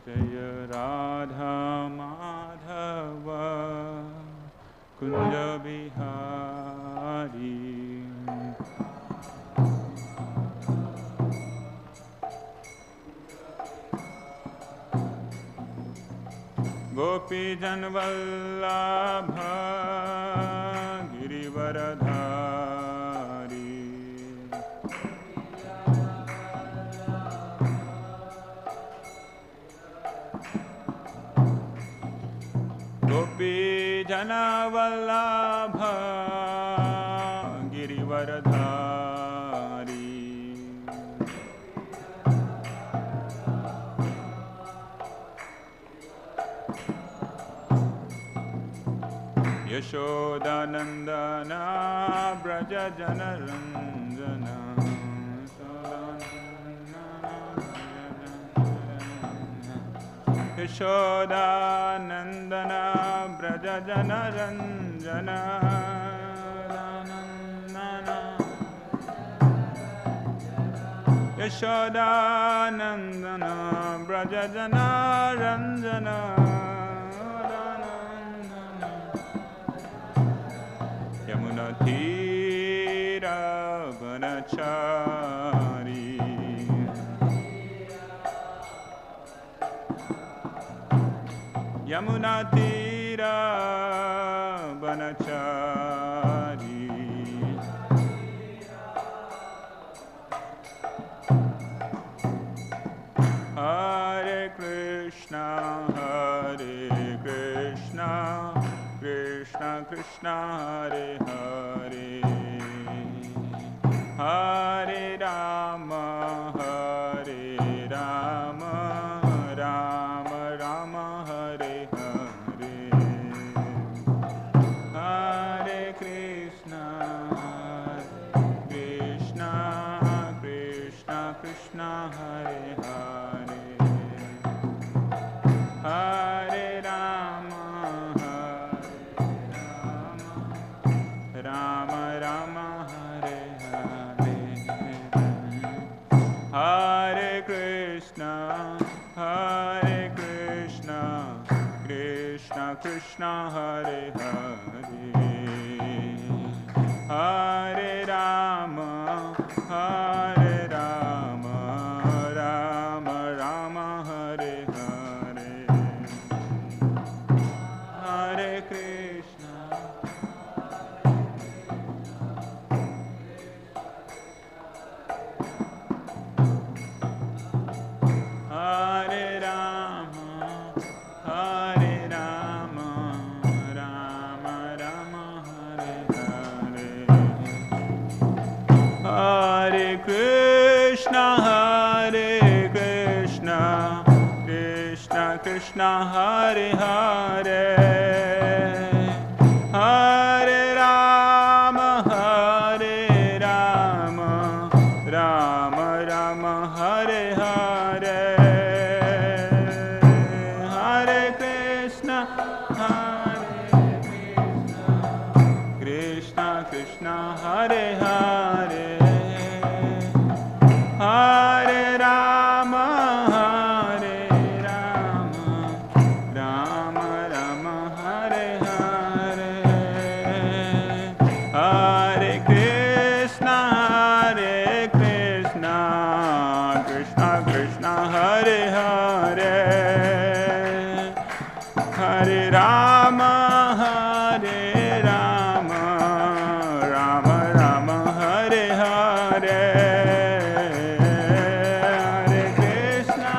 Jaya Radha Madhava Kunja Bihari. Gopi Janvallabha Girivaradhari. Gopi Janvallabha Girivaradhari. Yashodanandana Braja Janaranjana. Yashodanandana Braja Janaranjana. Yashodanandana Braja Janaranjana. Yamunatira Vanachari. Yamunatira Vanachari. Hare Krishna, Hare Krishna, Krishna Krishna Hare Hare, Hare Rama, Hare Rama, Rama Rama Hare Hare, Hare Krishna, Krishna Krishna Krishna Hare Hare, Hare Rama, Rama Rama Hare Hare, Hare Krishna, Hare Krishna, Krishna Krishna Hare Hare, Hare Rama, Hare Rama, Rama Rama Hare Hare, Hare Krishna, Hare Rama, Hare Rama, Rama Rama Hare Hare, Hare Krishna, Hare Krishna, Krishna Krishna Hare Hare, Hare Rama, Hare Rama, Rama Rama Hare Hare, Hare Krishna, Krishna Krishna Hare Hare, Hare Rama, Hare Rama, Rama Rama Hare Hare, Hare Krishna, Krishna Krishna Hare Hare, Hare Rama, Hare Rama, Rama Rama Hare Hare, Hare Krishna,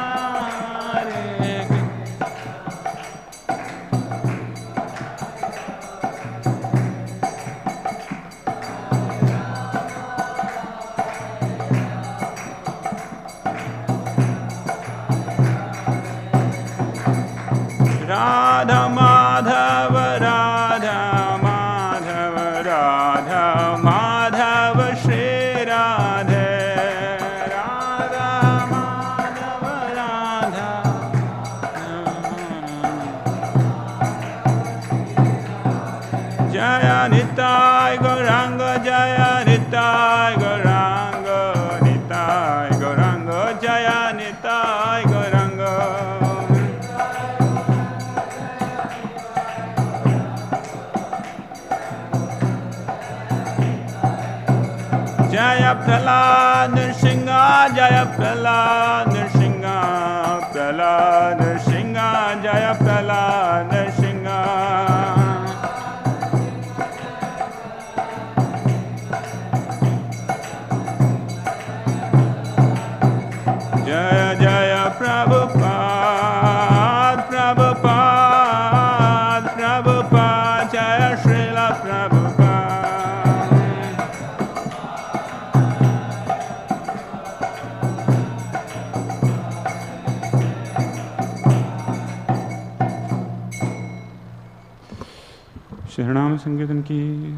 Radha Madhava, Radha Madhava, Radha Madhava, Shri Radhe, Radha Madhava, Radha, Jaya Nitai Gauranga, Jaya Nitai Gauranga, Nitai Gauranga, Jaya Prahlad Nrsimha, Jaya Prahlad Nrsimha, Prahlad Nrsimha, Jaya Prahlad Nrsimha. Jaya Jaya Prabhupada, Prabhupada, Prabhupada, Jaya Srila Prabhupada. Shri Sankirtan ki,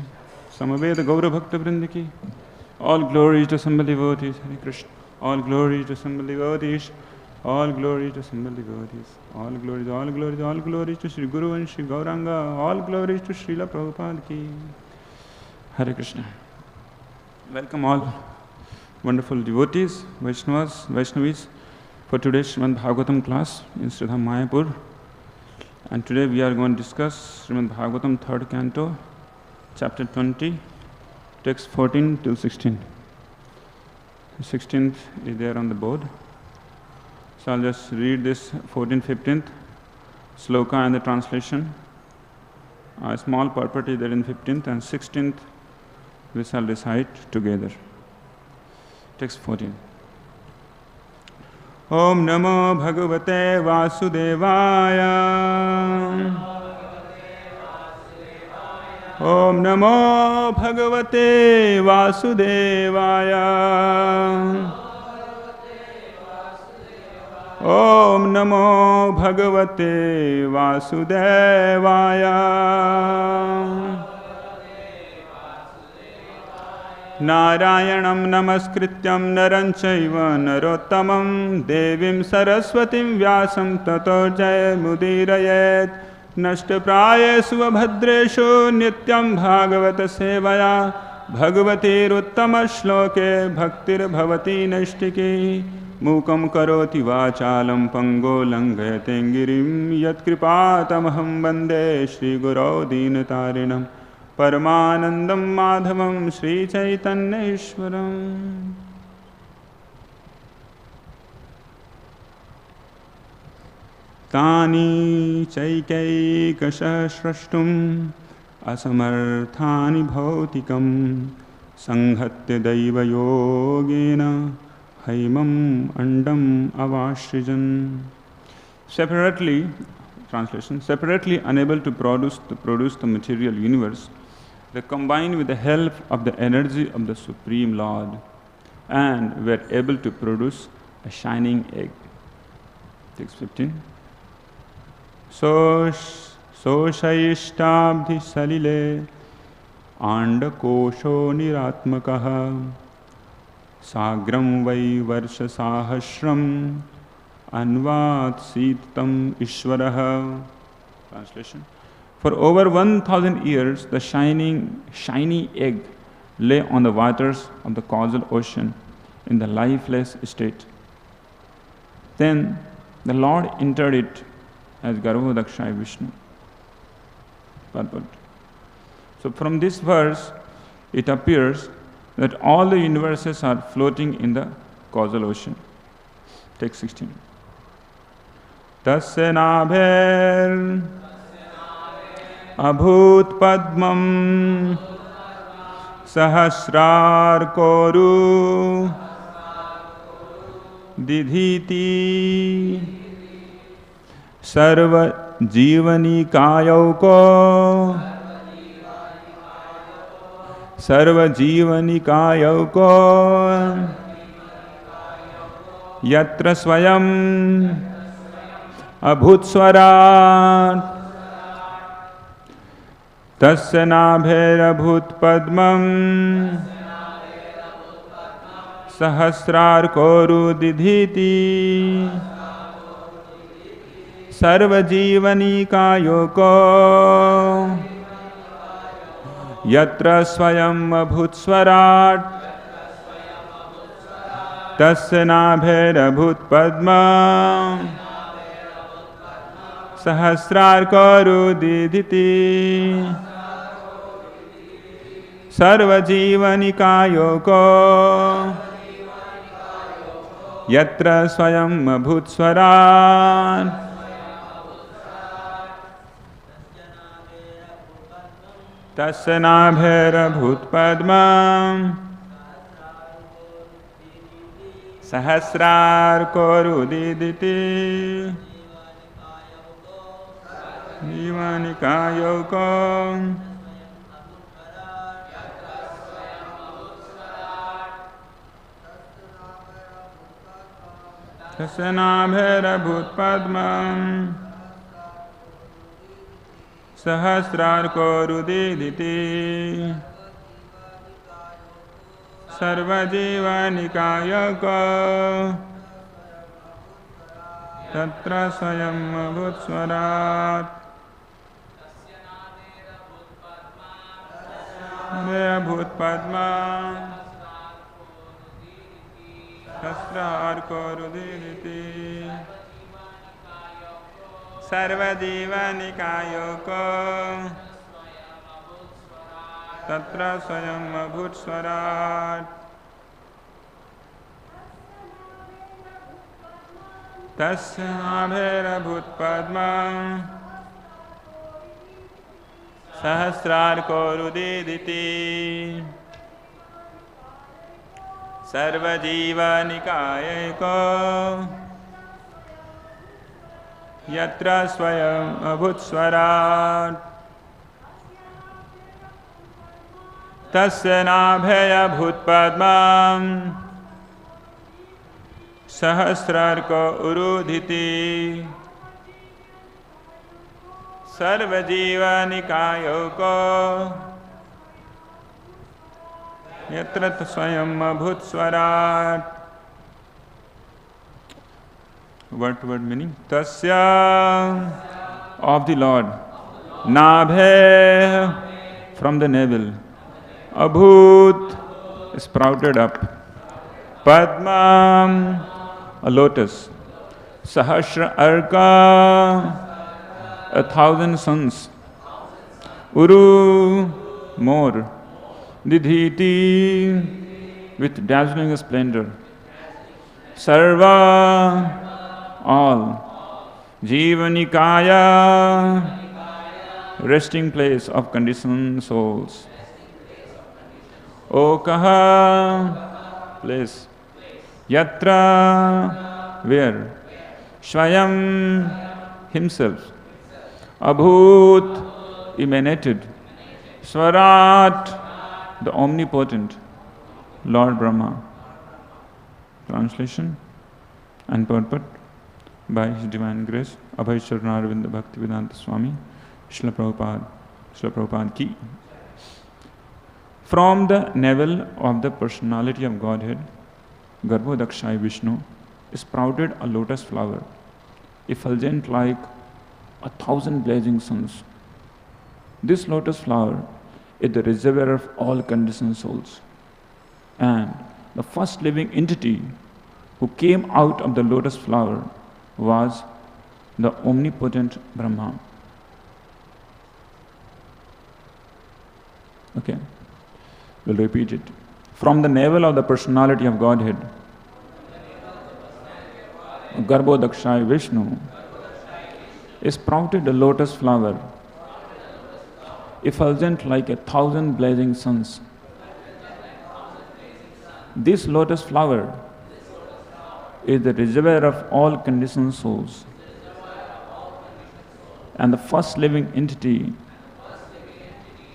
Samaveda Gaura Bhakta Vrinda ki, all glory to Sambal devotees, Hare Krishna. All glory to Sambal devotees, all glory to Sambal devotees, all glory to Sri Guru and Sri Gauranga, all glory to Srila Prabhupada ki. Hare Krishna. Welcome all wonderful devotees, Vaishnavas, Vaishnavis for today's Srimad Bhagavatam class in Sridham Mayapur. And today we are going to discuss Srimad Bhagavatam 3rd Canto, chapter 20, text 14 till 16. The 16th is there on the board. So I'll just read this 14th, 15th sloka and the translation. A small purport is there in 15th and 16th we shall recite together. Text 14. Om Namo Bhagavate Vasudevaya. Om Namo Bhagavate Vasudevaya. Om Namo Bhagavate Vasudevaya. Narayanam Namaskrityam Naram Chaiva Narottamam Devim Saraswatim Vyasam Tato Jayamudhirayet Nashtaprayesu Abhadreshu Nityam Bhagavata Sevaya Bhagavatir Uttama Shloke Bhaktir Bhavati Nashtiki Mukam Karoti Vachalam Pango Langayate Girim Yat Kripatamaham Bande Shri Guru Dinatarinam Paramanandam Madhavam Sri Chaitanya Ishwaram. Tani chaikaikasashrashtum asamarthani bhautikam sanghatya daiva yogena haimam andam avashrijan. Separately, translation, separately unable to produce the material universe, they combine with the help of the energy of the Supreme Lord and were able to produce a shining egg. Text 15. So shaishtabdhi salile andakosho niratmakaha sagram vai varsha sahasram anvat sitam ishvaraha. Translation. For over 1,000 years, the shiny egg lay on the waters of the causal ocean in the lifeless state. Then the Lord entered it as Garbhodakshaya Vishnu. Purport. So from this verse, it appears that all the universes are floating in the causal ocean. Text 16. Tasya nabher abhut padmam sahasrar koru didhiti sarva jivani kayauko yatra swayam abhut swarat tasya nabher abhut padmam sahasrar koru didhiti sarva jivani kayoko yatra swayam abhut swarat tasya nabher abhut padmam sahasrar koru didhiti सर्वजीवनिकायोको यत्र स्वयं अभूत्स्वरान् तस्य नाभिरभूत्पद्मम् सहस्रार्कोरुदीदिति जीवनिकायोको तस्य नाभिरभूत्पद्मम् सहस्रार्कोरुदीदिति सर्वजीवनिकायको तत्र स्वयं अभूत्स्वरात् अभूत्पद्मम् सहस्रार्कोरुदीदिति सर्वजीवनिकायोको तत्र स्वयं अभूत्स्वरात् तस्य नाभिरभूत्पद्मम् सहस्रार्कोरुदीदिति सर्वजीवनिकायको यत्र स्वयं अभूत्स्वरात् तस्य नाभिरभूत्पद्मम् सहस्रार्को उरुधिति सर्वजीवनिकायोको यत्र स्वयं अभूत्स्वरात्. Word to word meaning. Tasya of the Lord. Nabhe from the navel. Abhut sprouted up. Padmam a lotus. Sahasra arka 1,000 suns. Uru more. Didhiti with dazzling splendor. Sarva all. Jivanikaya resting place of conditioned souls. Okaha place. Yatra where. Swayam himself. Abhut emanated. Swarat the omnipotent Lord Brahma. Translation and purport by His Divine Grace Abhay Charanarvinda Bhaktivedanta Swami Srila Prabhupada ki. From the navel of the personality of Godhead, Garbhodakshai Vishnu sprouted a lotus flower, effulgent like 1,000 blazing suns. This lotus flower is the reservoir of all conditioned souls, and the first living entity who came out of the lotus flower was the omnipotent Brahma. Okay, we'll repeat it. From the navel of the personality of Godhead, Garbhodakshai Vishnu sprouted a lotus flower, effulgent like 1,000 blazing suns. This lotus flower is the reservoir of all conditioned souls, and the first living entity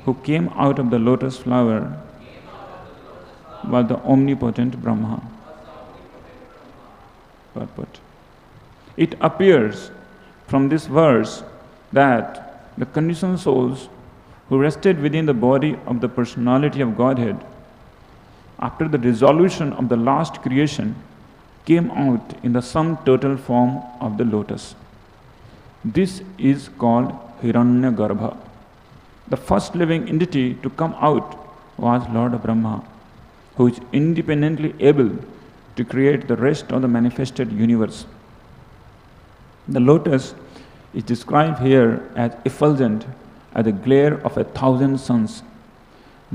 who came out of the lotus flower was the omnipotent Brahma. Purport. It appears from this verse that the conditioned souls who rested within the body of the personality of Godhead after the dissolution of the last creation came out in the sum total form of the lotus. This is called Hiranyagarbha. The first living entity to come out was Lord Brahma, who is independently able to create the rest of the manifested universe. The lotus is described here as effulgent as the glare of 1,000 suns.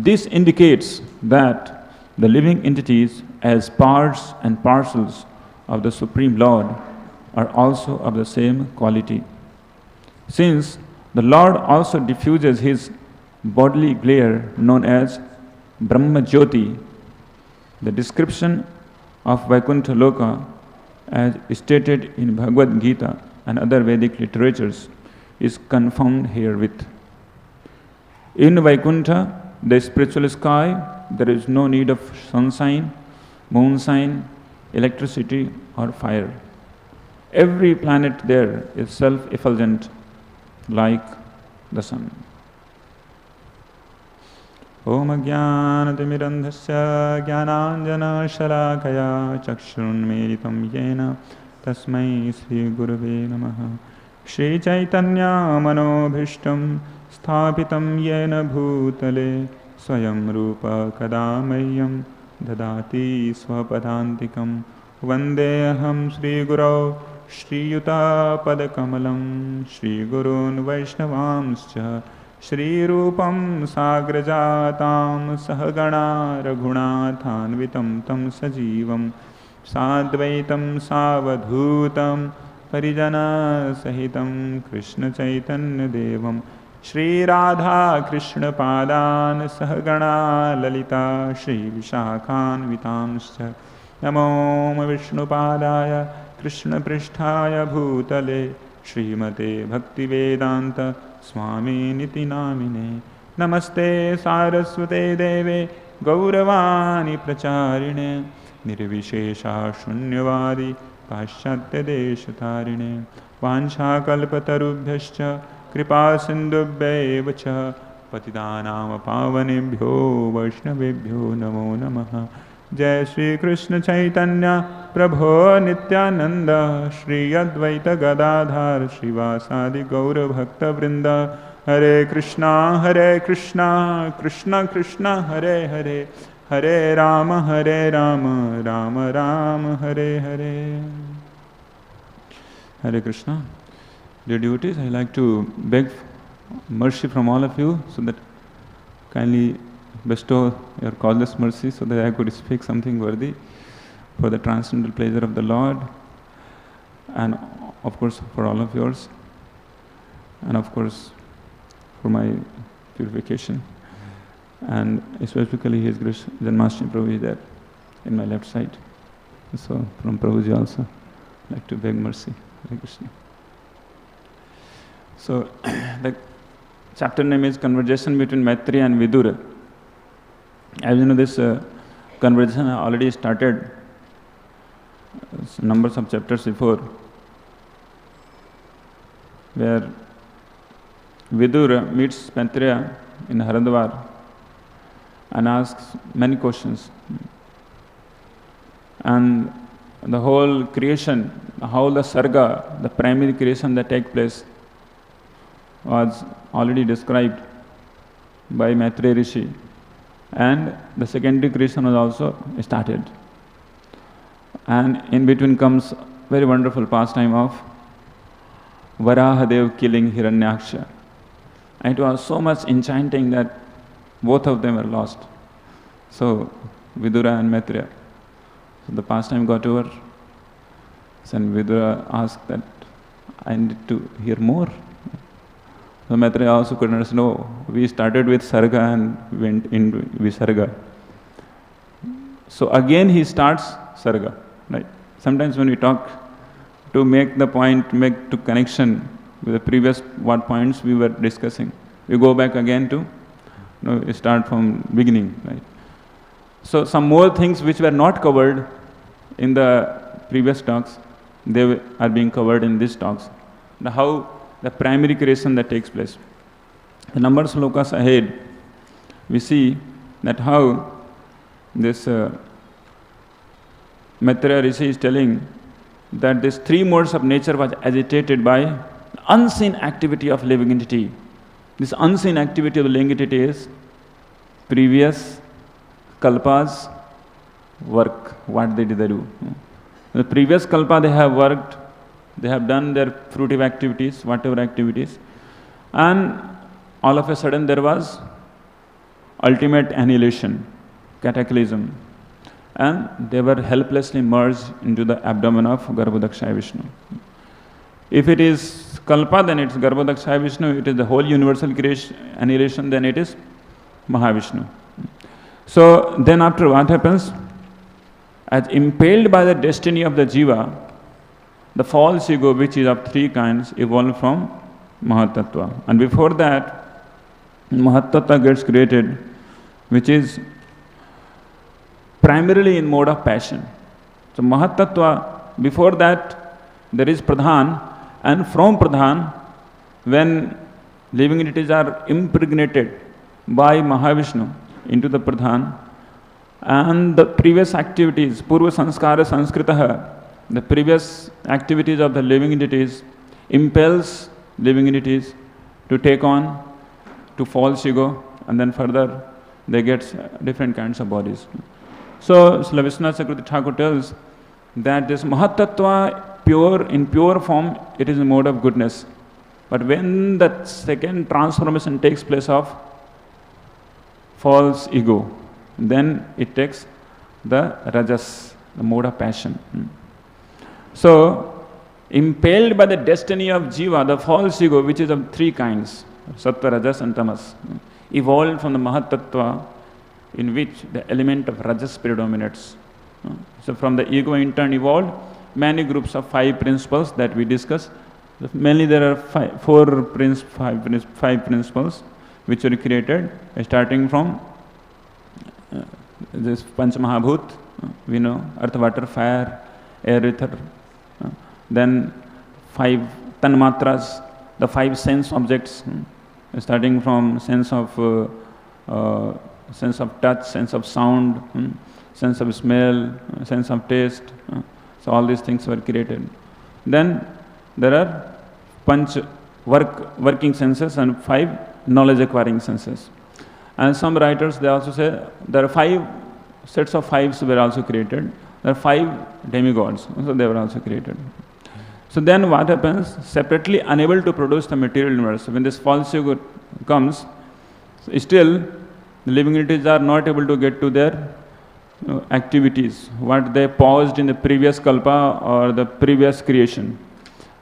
This indicates that the living entities, as parts and parcels of the Supreme Lord, are also of the same quality. Since the Lord also diffuses his bodily glare known as Brahma Jyoti, the description of Vaikuntha Loka, as stated in Bhagavad Gita and other Vedic literatures, is confirmed herewith. In Vaikuntha, the spiritual sky, there is no need of sunshine, moonshine, electricity or fire. Every planet there is self-effulgent like the sun. Om Jnanatimirandhasya Jnananjana Shalakaya Chakshurunmilitam Yena Tasmai Sri Gurave Namaha. Shri Chaitanya Manobhishtam Sthapitam Yena Bhutale Swayam Rupa Kadamayam Dadati Swapadantikam Vandeham Sri Gurau Shri Yuta Padakamalam Shri Gurun Vaishnavamscha Shri Rupam Sagrajatam Sahagana Raghunathanvitam Tam Sajivam Sadvaitam Savadhutam Parijana Sahitam Krishna Chaitanya Devam Shri Radha Krishna Padan Sahagana Lalita Shri Vishakhan Vitamscha Namo Vishnu Padaya Krishna Pristhaya Bhutale Srimate Bhakti Vedanta Swami Niti Namine Namaste Saraswate Deve Gauravani Pracharine Nirvishesha Shunyavadi Paschatya Deshatarine Vansha Kalpatarubhyascha Kripa Sindhubhya Cha Patidanam Pavanebhyo Vaishnavebhyo Namo Namaha. Jai Shri Krishna Chaitanya Prabho Nityananda Shri Advaita Gadadhar Srivasadi Gaura Bhakta Vrinda. Hare Krishna Krishna Krishna Hare Hare Hare Rama Rama Rama Hare Hare. Hare Krishna. Dear devotees, I like to beg mercy from all of you, so that kindly bestow your causeless mercy, so that I could speak something worthy for the transcendental pleasure of the Lord, and of course for all of yours, and of course for my purification. And specifically His Grace Janmashtami Prabhu is there in my left side. So from Prabhuji also, I like to beg mercy. Hare Krishna. So the chapter name is Conversation between Maitreya and Vidura. As you know, this conversation already started numbers of chapters before, where Vidura meets Maitreya in Haridwar and asks many questions. And the whole creation, how the sarga, the primary creation that takes place, was already described by Maitreya Rishi, and the secondary creation was also started. And in between comes very wonderful pastime of Varahadev killing Hiranyaksha. And it was so much enchanting that both of them were lost. So Vidura and Maitreya. So the pastime got over. And Vidura asked that I need to hear more. So Maitreya also couldn't understand. No, we started with Sarga and went into Visarga. So again he starts Sarga. Right? Sometimes when we talk, to make the point, make to connection with the previous what points we were discussing, we go back again to start from beginning. Right? So some more things which were not covered in the previous talks, they are being covered in these talks. How the primary creation that takes place. The number of slokas ahead, we see that how this Maitreya Rishi is telling that these three modes of nature was agitated by unseen activity of living entity. This unseen activity of the living entity is previous kalpas work, what they did they do. The previous kalpa they have worked, they have done their fruitive activities, whatever activities, and all of a sudden there was ultimate annihilation, cataclysm, and they were helplessly merged into the abdomen of Garbhodakshaya Vishnu. If it is Kalpa, then it's Garbhodakshaya Vishnu. It is the whole universal creation, annihilation, then it is Mahavishnu. So then after what happens? As impelled by the destiny of the Jiva, the false ego, which is of three kinds, evolved from Mahatattva. And before that, Mahatattva gets created, which is primarily in mode of passion. So Mahatattva, before that, there is Pradhan, and from Pradhan, when living entities are impregnated by Mahavishnu into the Pradhan, and the previous activities, Purva Sanskara Sanskritaha, the previous activities of the living entities impels living entities to take on to false ego, and then further they get different kinds of bodies. So Srila Vishwanath Chakravarti Thakur tells that this Mahatattva, in pure form, it is a mode of goodness. But when that second transformation takes place of false ego, then it takes the Rajas, the mode of passion. So, impelled by the destiny of Jiva, the false ego, which is of three kinds, Sattva, Rajas and Tamas, evolved from the Mahatattva, in which the element of Rajas predominates. So from the ego in turn evolved many groups of five principles that we discussed. Mainly there are five principles which were created, starting from this Panch Mahabhut, we know, earth, water, fire, air, ether. Then five Tanmatras, the five sense objects, starting from sense of touch, sense of sound, sense of smell, sense of taste. So all these things were created. Then there are Panch working senses and five knowledge acquiring senses. And some writers, they also say there are five sets of fives were also created. There are five demigods, so they were also created. So then what happens? Separately unable to produce the material universe. When this false ego comes, still the living entities are not able to get to their activities, what they paused in the previous kalpa or the previous creation.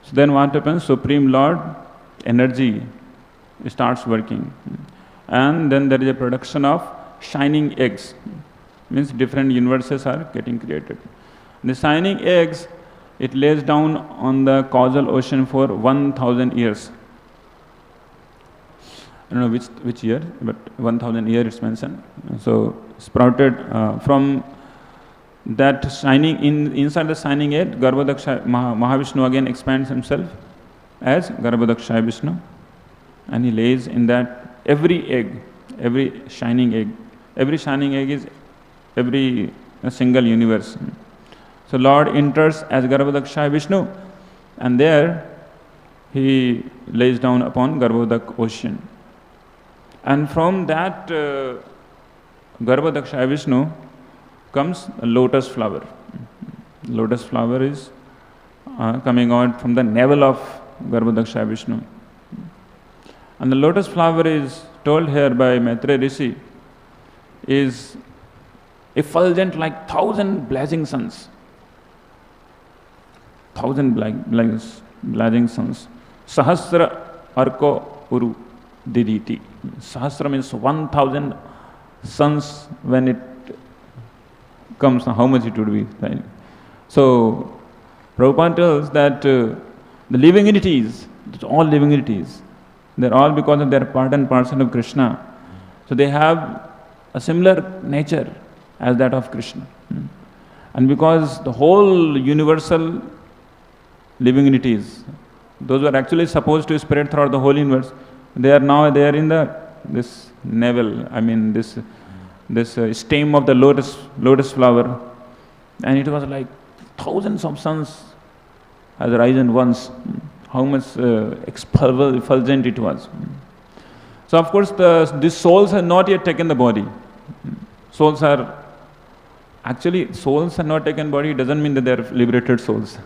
So then what happens? Supreme Lord, energy starts working. And then there is a production of shining eggs. Means different universes are getting created. The shining eggs, it lays down on the causal ocean for 1,000 years. I don't know which year, but 1,000 years it's mentioned. So sprouted from that shining, inside the shining egg, Garbhodakshaya, Mahavishnu again expands himself as Garbhodakshaya Vishnu, and he lays in that every shining egg is every single universe. So Lord enters as Garbhodakshaya Vishnu, and there he lays down upon Garbhodak ocean. And from that Garbhodakshaya Vishnu comes a lotus flower. Lotus flower is coming out from the navel of Garbhodakshaya Vishnu. And the lotus flower is told here by Maitreya Rishi is effulgent like 1,000 blazing suns. 1,000 blazing suns. Sahasra arko uru diditi. Sahasra means 1,000 suns. When it comes, how much it would be. So Prabhupada tells that the living entities, all living entities, they're all because of their part and parcel of Krishna. So they have a similar nature as that of Krishna. And because the whole universal living entities, those who are actually supposed to spread throughout the whole universe, they are in this navel, this stem of the lotus flower, and it was like thousands of suns has risen once. How much effulgent it was. So of course these souls have not yet taken the body. Souls are not taken body doesn't mean that they are liberated souls.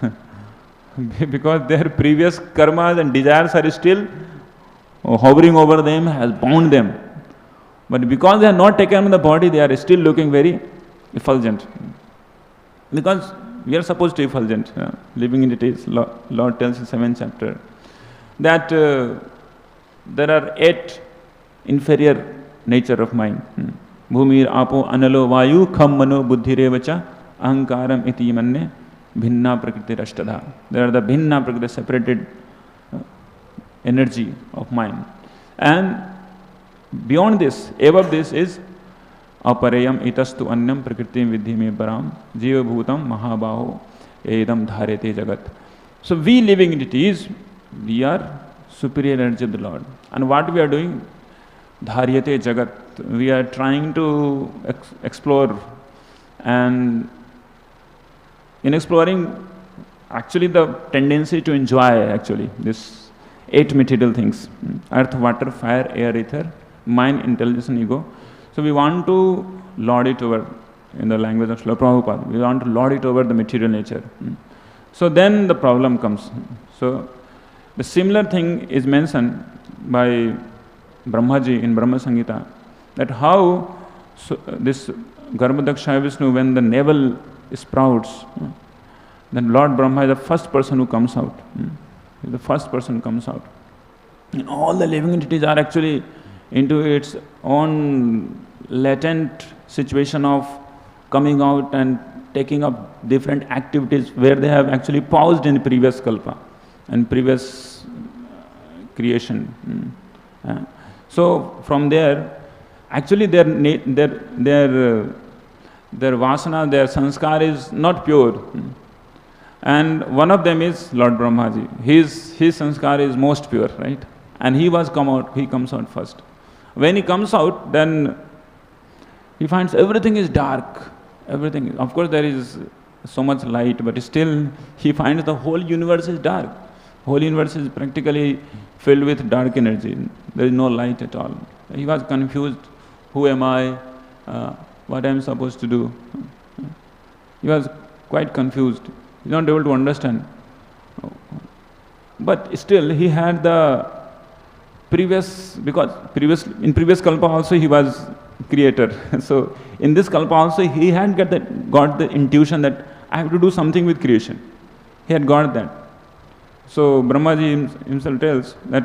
Because their previous karmas and desires are still hovering over them, has bound them. But because they are not taken on the body, they are still looking very effulgent. Because we are supposed to be effulgent. Living entities, Lord tells in 7th chapter, that there are 8 inferior nature of mind. Bhumir, Apo, Analo, Vayu, Kham, Mano, Buddhi, Revacha, Ahankaram, Iti, Manne, Bhinna, Prakriti, Rashtadha. There are the Bhinna, Prakriti, separated energy of mind. And beyond this, above this is Aparayam itastu annam prakritim vidhi me param jiva bhutam mahabaho edam dharete jagat. So we living entities, we are superior energy of the Lord. And what we are doing? Dharyate jagat. We are trying to explore, and in exploring, actually the tendency to enjoy actually this 8 material things: earth, water, fire, air, ether, mind, intelligence and ego. So we want to lord it over, in the language of Srila Prabhupada, we want to lord it over the material nature. So then the problem comes. So the similar thing is mentioned by Brahmaji in Brahma Samhita, that how this Garbhadaksha Vishnu, when the navel sprouts, then Lord Brahma is the first person who comes out. The first person comes out. And all the living entities are actually into its own latent situation of coming out and taking up different activities where they have actually paused in previous kalpa and previous creation. So from there, actually their vasana, their sanskar is not pure. And one of them is Lord Brahmaji. His sanskar is most pure, right? And he comes out first. When he comes out, then he finds everything is dark. Everything. Of course, there is so much light, but still he finds the whole universe is dark. Whole universe is practically filled with dark energy. There is no light at all. He was confused. Who am I? What I am supposed to do? He was quite confused. He was not able to understand. But still, he had the in previous kalpa also he was creator. So in this kalpa also he had got the intuition that I have to do something with creation. He had got that. So Brahmaji himself tells that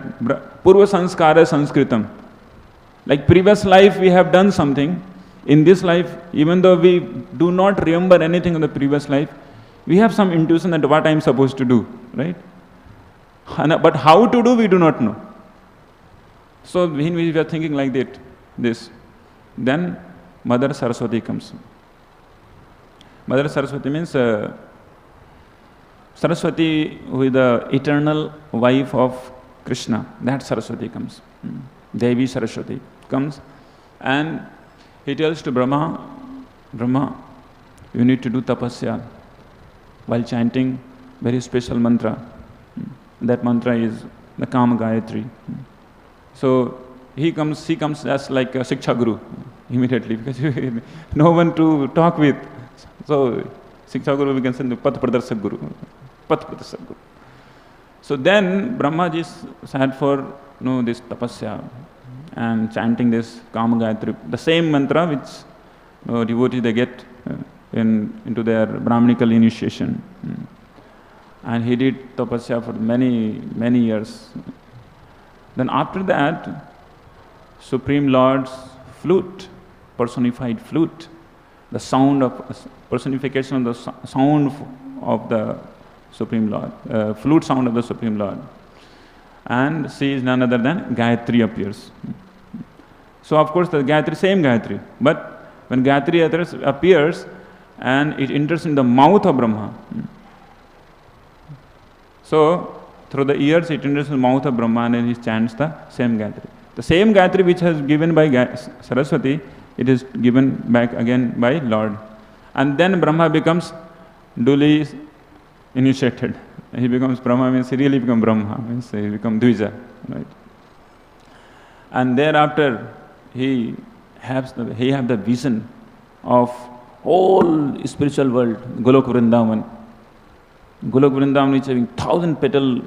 Purva Sanskara Sanskritam. Like previous life we have done something. In this life, even though we do not remember anything of the previous life, we have some intuition that what I am supposed to do, right? But how to do, we do not know. So when we are thinking like this, then Mother Saraswati comes. Mother Saraswati means Saraswati, who is the eternal wife of Krishna. That Saraswati comes. Devi Saraswati comes, and he tells to Brahma, you need to do tapasya while chanting very special mantra. That mantra is the Kama Gayatri. So he comes as like a Shiksha Guru immediately, because no one to talk with. So Shiksha Guru we can say Path Pradarshak Guru. So then Brahmaji sat for this tapasya and chanting this Kama Gayatri, the same mantra which devotees they get into their Brahmanical initiation. And he did tapasya for many, many years. Then after that, Supreme Lord's flute, personified flute, the sound of personification of the sound of the Supreme Lord, flute sound of the Supreme Lord. And she is none other than Gayatri appears. So of course the Gayatri, same Gayatri, but when Gayatri appears and it enters in the mouth of Brahma, so through the ears it enters in the mouth of Brahma and he chants the same Gayatri. The same Gayatri which has given by Saraswati, it is given back again by Lord. And then Brahma becomes duly initiated. He becomes Brahma, means he really becomes Brahma, means he becomes Dvija, right? And thereafter he has the vision of whole spiritual world, Golok Vrindavan. Golok Vrindavan is having 1,000-petal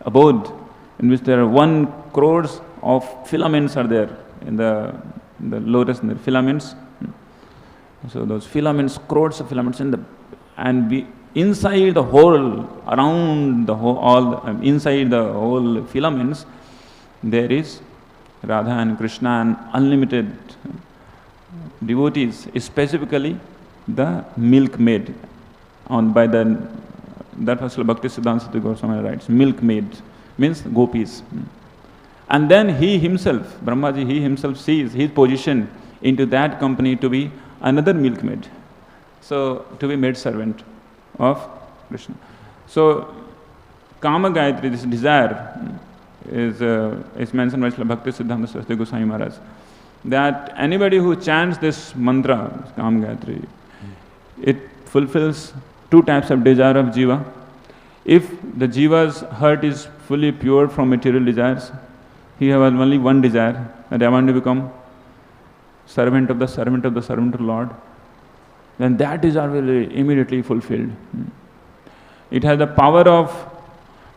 abode in which there are 1 crore of filaments are there in the the lotus, the filaments. So those filaments, crores of filaments inside the whole, around the whole, inside the whole filaments, there is Radha and Krishna and unlimited devotees, specifically the milkmaid. That was Bhakti Siddhanta Goswami writes, milkmaid means gopis. And then he himself, Brahmaji, he himself sees his position into that company to be another milkmaid. So, to be maid servant of Krishna. So, Kama Gayatri, this desire, is mentioned by Bhakti Siddhanta Saraswati Goswami Maharaj, that anybody who chants this mantra, Kama Gayatri, it fulfills two types of desire of jiva. If the jiva's heart is fully pure from material desires, he has only one desire, that I want to become servant of the servant of the servant of the Lord, then that desire will be immediately fulfilled. It has the power of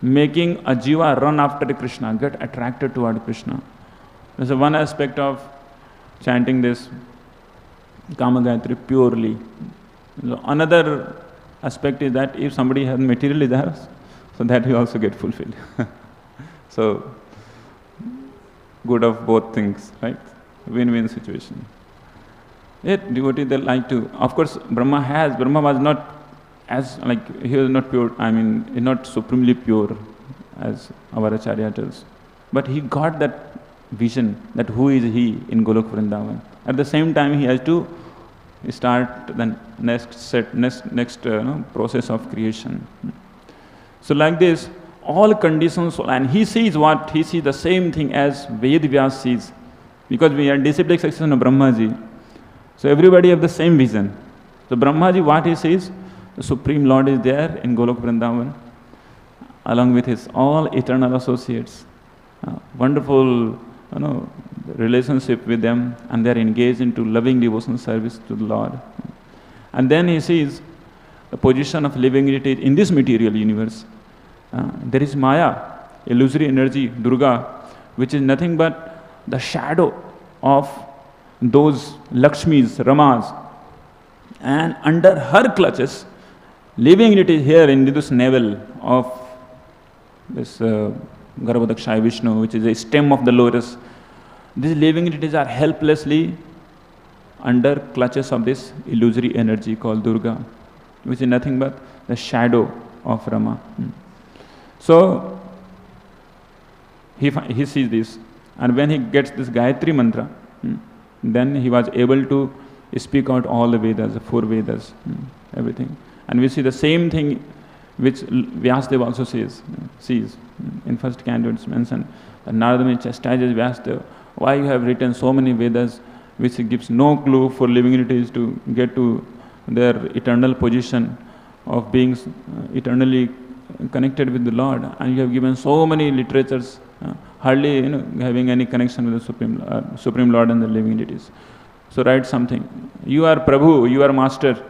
making a jiva run after Krishna, get attracted toward Krishna. There's one aspect of chanting this Kama Gayatri purely. Another aspect is that if somebody has material desires, so that will also get fulfilled. So, good of both things, right? Win-win situation. Yet devotee, they like to, of course, Brahma was not as, he was not pure, he's not supremely pure as our Acharya tells. But he got that vision, that who is he in Golok Vrindavan. At the same time, he has to start the next process of creation. So like this, all conditions, and he sees the same thing as Ved Vyas sees. Because we are disciplic succession of Brahmaji. So everybody have the same vision. So Brahmaji, what he sees, the Supreme Lord is there in Golok Vrindavan, along with his all eternal associates. Wonderful relationship with them, and they are engaged into loving devotion service to the Lord. And then he sees the position of living entity in this material universe. There is Maya, illusory energy, Durga, which is nothing but the shadow of those Lakshmis, Ramas. And under her clutches, living entity here in this navel of this Garbhodakshaya Vishnu, which is a stem of the lotus. These living entities are helplessly under clutches of this illusory energy called Durga, which is nothing but the shadow of Rama. So, he sees this, and when he gets this Gayatri mantra, then he was able to speak out all the Vedas, the 4 Vedas, everything. And we see the same thing which Vyasadeva also sees. In first canto it's mentioned that Narada Muni chastises Vyasadeva, why you have written so many Vedas which gives no clue for living entities to get to their eternal position of being eternally connected with the Lord, and you have given so many literatures hardly having any connection with the Supreme Lord and the living entities. So write something. You are Prabhu, you are Master,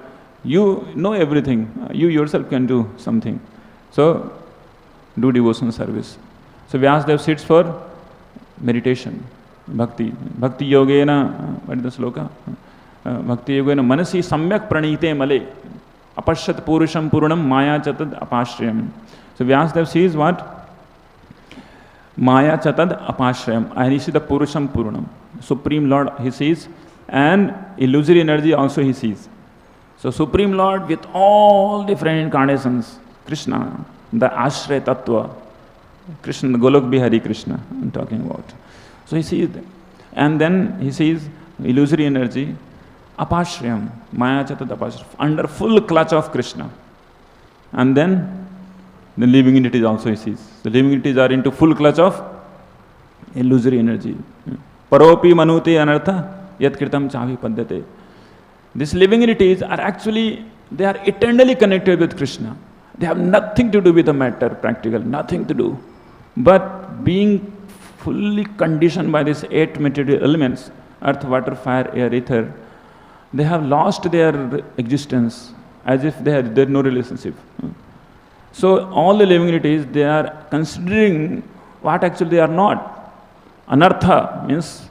you know everything, you yourself can do something. So do devotion service. So Vyasadeva sits for meditation, bhakti. Bhakti yogena, what is the sloka? Bhakti yogena manasi samyak pranite male apashyat purusham purnam maya chatad apashrayam. So Vyasadeva sees what? Maya chatad apashrayam. And he sees the purusham purnam. Supreme Lord he sees, and illusory energy also he sees. So Supreme Lord with all different incarnations, Krishna, the Ashray Tattva, Krishna, the Golok Bihari Krishna I'm talking about. So he sees them. And then he sees illusory energy, Apashrayam, Maya Chatad Apashrayam, under full clutch of Krishna. And then the living entities also he sees. The living entities are into full clutch of illusory energy. Paropi manute anartha yat kirtam chavi paddate. These living entities are actually, they are eternally connected with Krishna. They have nothing to do with the matter, practical, nothing to do. But being fully conditioned by these 8 material elements, earth, water, fire, air, ether, they have lost their existence as if they had no relationship. So all the living entities, they are considering what actually they are not. Anartha means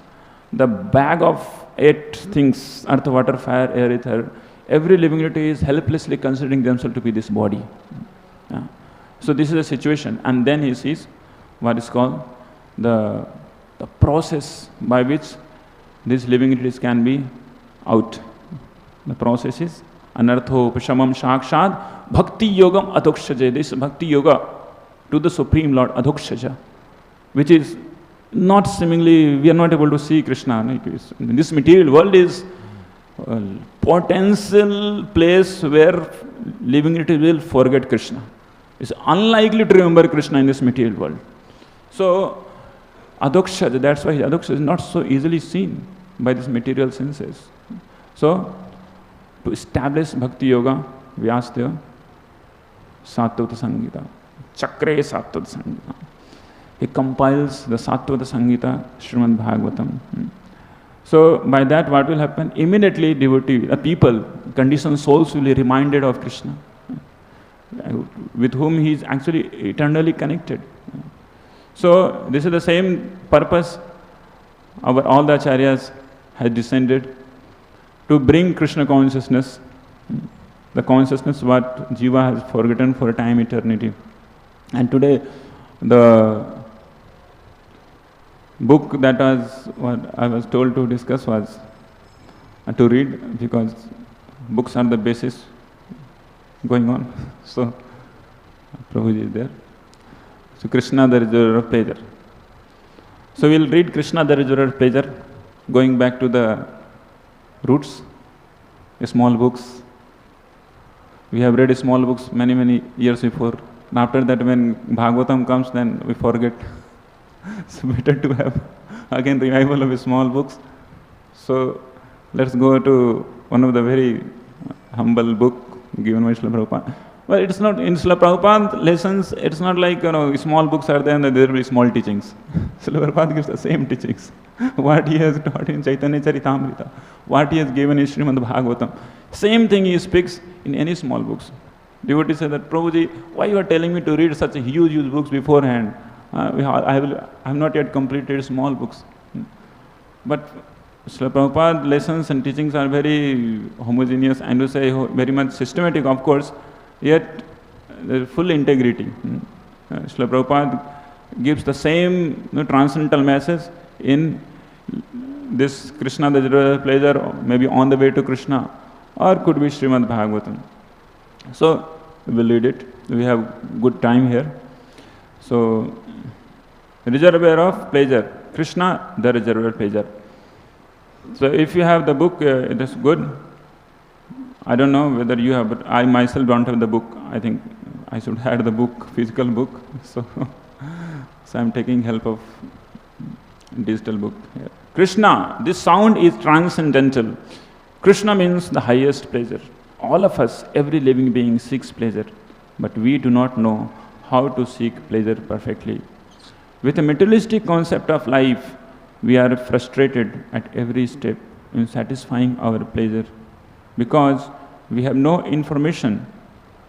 the bag of 8 things, earth, water, fire, air, ether. Every living entity is helplessly considering themselves to be this body. Yeah. So this is the situation. And then he sees what is called the process by which these living entities can be out. The process is anartho upashamam shakshad bhakti yogam adhokshaja. This bhakti yoga to the Supreme Lord adhokshaja, which is not seemingly, we are not able to see Krishna. This material world is a potential place where living entity will forget Krishna. It's unlikely to remember Krishna in this material world. So, adhokshaja, that's why adhokshaja is not so easily seen by these material senses. So, to establish Bhakti Yoga, Vyasdeva, Satvata Sangita, Chakre Satvata Sangita. He compiles the Satvata Sangita, Srimad Bhagavatam. So, by that what will happen? Immediately devotee, people, conditioned souls will be reminded of Krishna, with whom he is actually eternally connected. So, this is the same purpose all the acharyas has descended to bring Krishna consciousness, the consciousness what Jiva has forgotten for time eternity. And today, the book that was what I was told to discuss was to read, because books are the basis going on. So, Prabhuji is there. So, Krishna, the reservoir of pleasure. So, we will read Krishna, the reservoir of pleasure, going back to the roots, small books. We have read small books many years before. And after that, when Bhagavatam comes, then we forget. So, better to have again revival of small books. So, let's go to one of the very humble book given by Srila Prabhupada. Well, it's not, in Srila Prabhupada lessons, it's not like, small books are there and there will be small teachings. Srila Prabhupada gives the same teachings. What he has taught in Chaitanya Charitamrita, what he has given in Srimad Bhagavatam, same thing he speaks in any small books. Devotees say that, Prabhuji, why you are telling me to read such a huge books beforehand? I have not yet completed small books. But Srila Prabhupada's lessons and teachings are very homogeneous and to say very much systematic, of course, yet full integrity. Srila Prabhupada gives the same transcendental message in this Krishna, the reservoir of pleasure, or maybe on the way to Krishna, or could be Srimad Bhagavatam. So, we will read it. We have good time here. So, reservoir of pleasure, Krishna, the reservoir of pleasure. So, if you have the book, it is good. I don't know whether you have, but I myself don't have the book. I think I should have the book, physical book. So I am taking help of digital book here. Krishna, this sound is transcendental. Krishna means the highest pleasure. All of us, every living being seeks pleasure, but we do not know how to seek pleasure perfectly. With a materialistic concept of life, we are frustrated at every step in satisfying our pleasure because we have no information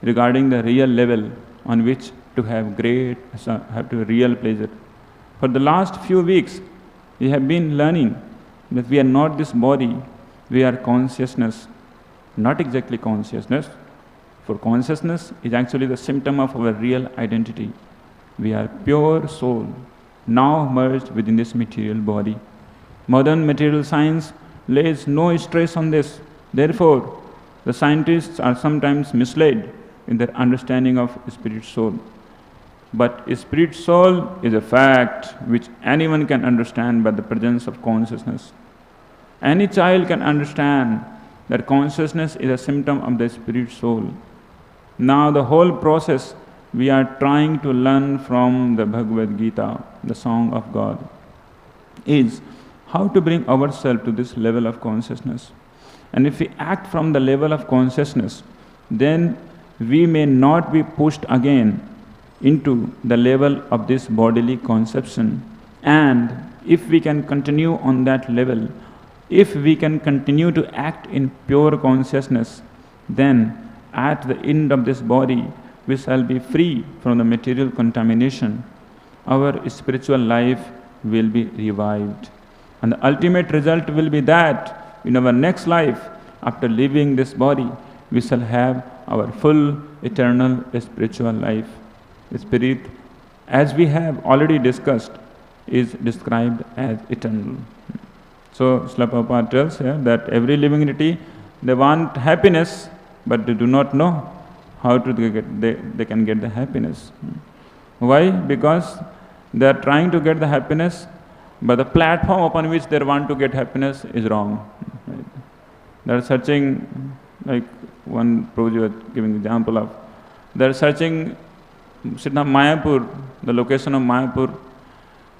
regarding the real level on which to have real pleasure. For the last few weeks, we have been learning that we are not this body, we are consciousness. Not exactly consciousness, for consciousness is actually the symptom of our real identity. We are pure soul, now merged within this material body. Modern material science lays no stress on this. Therefore, the scientists are sometimes misled in their understanding of spirit soul. But spirit soul is a fact which anyone can understand by the presence of consciousness. Any child can understand that consciousness is a symptom of the spirit soul. Now the whole process we are trying to learn from the Bhagavad Gita, the song of God, is how to bring ourselves to this level of consciousness. And if we act from the level of consciousness, then we may not be pushed again into the level of this bodily conception. And if we can continue on that level, if we can continue to act in pure consciousness, then at the end of this body, we shall be free from the material contamination. Our spiritual life will be revived. And the ultimate result will be that in our next life, after leaving this body, we shall have our full eternal spiritual life. Spirit, as we have already discussed, is described as eternal. So Srila Prabhupada tells here that every living entity, they want happiness, but they do not know how to get, they can get the happiness. Why? Because they are trying to get the happiness, but the platform upon which they want to get happiness is wrong. Right? They are searching, like one Prabhuji was giving example of, they are searching Mayapur, the location of Mayapur,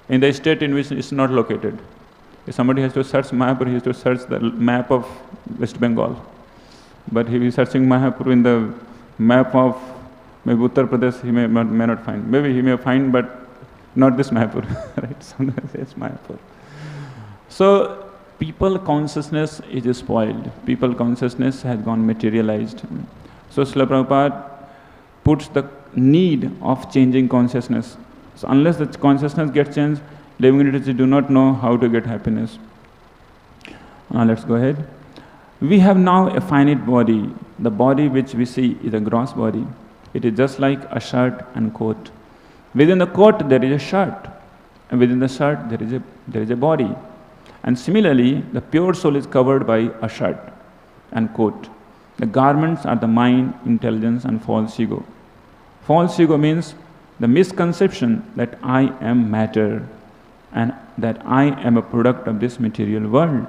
in the state in which it is not located. If somebody has to search Mayapur, he has to search the map of West Bengal. But if he is searching Mayapur in the map of maybe Uttar Pradesh, he may not find. Maybe he may find, but not this Mayapur. Right? Sometimes it's Mayapur. So people consciousness is spoiled. People consciousness has gone materialized. So Srila Prabhupada puts the need of changing consciousness. So unless the consciousness gets changed, living entities do not know how to get happiness. Let's go ahead. We have now a finite body. The body which we see is a gross body. It is just like a shirt and coat. Within the coat there is a shirt, and within the shirt there is a body. And similarly, the pure soul is covered by a shirt and coat. The garments are the mind, intelligence, and false ego. False ego means the misconception that I am matter and that I am a product of this material world.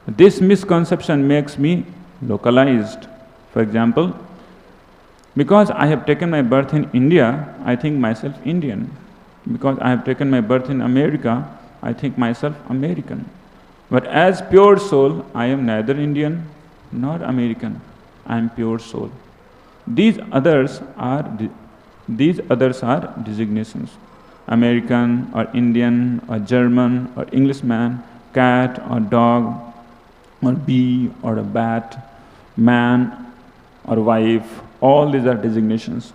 This misconception makes me localized. For example, because I have taken my birth in India, I think myself Indian. Because I have taken my birth in America, I think myself American. But as pure soul, I am neither Indian nor American. I am pure soul. These others are designations. American or Indian or German or Englishman, cat or dog or bee or a bat, man or wife, all these are designations.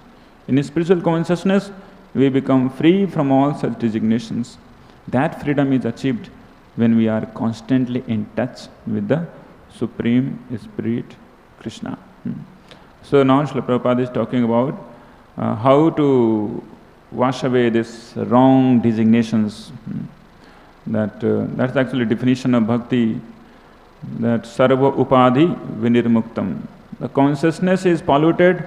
In spiritual consciousness, we become free from all such designations. That freedom is achieved when we are constantly in touch with the Supreme Spirit, Krishna. So now Srila Prabhupada is talking about how to wash away these wrong designations. That's actually definition of bhakti, that sarva upadhi vinirmuktam. The consciousness is polluted,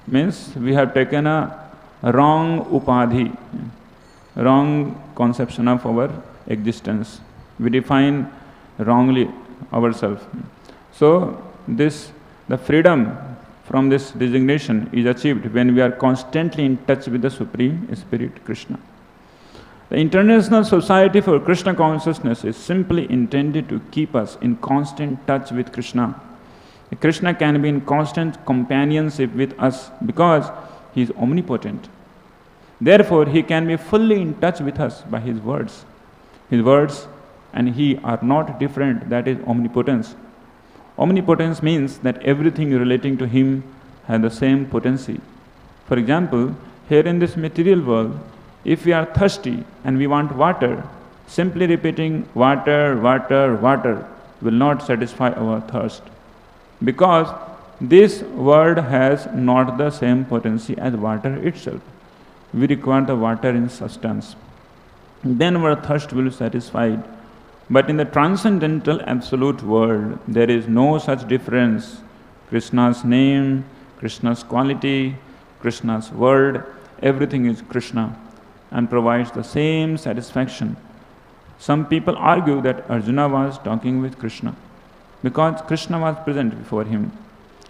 means we have taken a wrong upadhi, wrong conception of our existence. We define wrongly ourselves. So the freedom from this designation is achieved when we are constantly in touch with the Supreme Spirit, Krishna. The International Society for Krishna Consciousness is simply intended to keep us in constant touch with Krishna. Krishna can be in constant companionship with us because he is omnipotent. Therefore, he can be fully in touch with us by his words. His words and he are not different, that is omnipotence. Omnipotence means that everything relating to him has the same potency. For example, here in this material world, if we are thirsty and we want water, simply repeating water, water, water will not satisfy our thirst. Because this word has not the same potency as water itself. We require the water in substance. Then our thirst will be satisfied. But in the transcendental absolute world, there is no such difference. Krishna's name, Krishna's quality, Krishna's word, everything is Krishna and provides the same satisfaction. Some people argue that Arjuna was talking with Krishna because Krishna was present before him.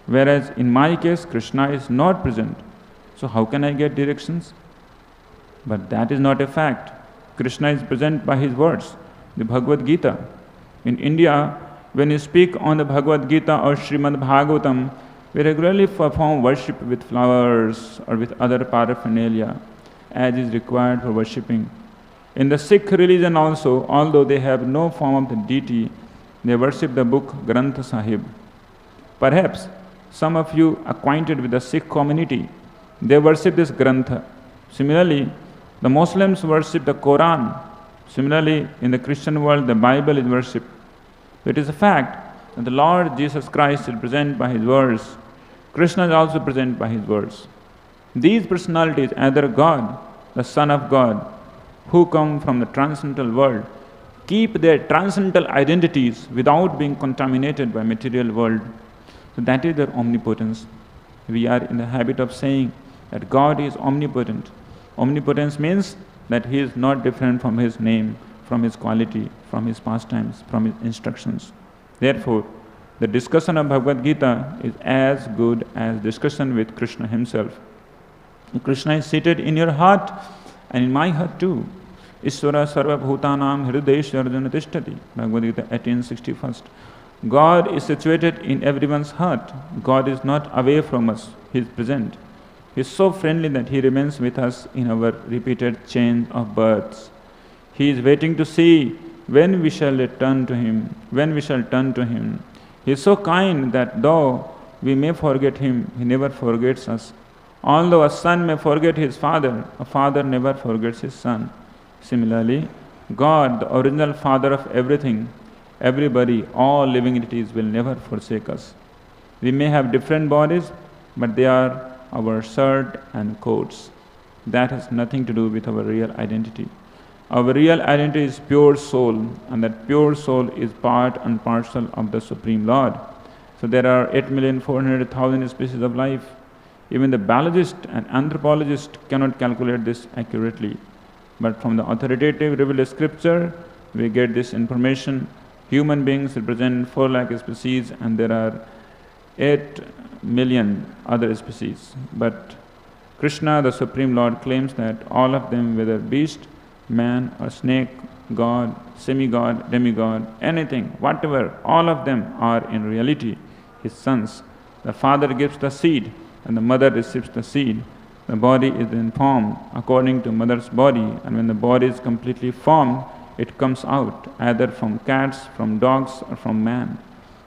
Whereas in my case, Krishna is not present. So how can I get directions? But that is not a fact. Krishna is present by his words, the Bhagavad Gita. In India, when you speak on the Bhagavad Gita or Srimad Bhagavatam, we regularly perform worship with flowers or with other paraphernalia, as is required for worshipping. In the Sikh religion also, although they have no form of the deity, they worship the book Granth Sahib. Perhaps some of you acquainted with the Sikh community, they worship this Grantha. Similarly, the Muslims worship the Quran. Similarly, in the Christian world, the Bible is worshipped. It is a fact that the Lord Jesus Christ is present by His words. Krishna is also present by His words. These personalities, either God, the Son of God, who come from the transcendental world, keep their transcendental identities without being contaminated by material world. So that is their omnipotence. We are in the habit of saying that God is omnipotent. Omnipotence means that He is not different from His name, from His quality, from His pastimes, from His instructions. Therefore, the discussion of Bhagavad Gita is as good as discussion with Krishna Himself. Krishna is seated in your heart and in my heart too. Ishvara sarva bhutanam hrideshya arjuna tishtati. Bhagavad Gita 1861. God is situated in everyone's heart. God is not away from us. He is present. He is so friendly that He remains with us in our repeated chain of births. He is waiting to see when we shall turn to Him, when we shall turn to Him. He is so kind that though we may forget Him, He never forgets us. Although a son may forget his father, a father never forgets his son. Similarly, God, the original Father of everything, everybody, all living entities will never forsake us. We may have different bodies, but they are our shirt and coats. That has nothing to do with our real identity. Our real identity is pure soul, and that pure soul is part and parcel of the Supreme Lord. So there are 8,400,000 species of life. Even the biologist and anthropologist cannot calculate this accurately. But from the authoritative revealed scripture, we get this information. Human beings represent 4 lakh species, and there are 8 million other species. But Krishna, the Supreme Lord, claims that all of them, whether beast, man or snake, God, semi-God, demigod, anything, whatever, all of them are in reality His sons. The father gives the seed, and the mother receives the seed. The body is then formed according to mother's body, and when the body is completely formed, it comes out either from cats, from dogs, or from man.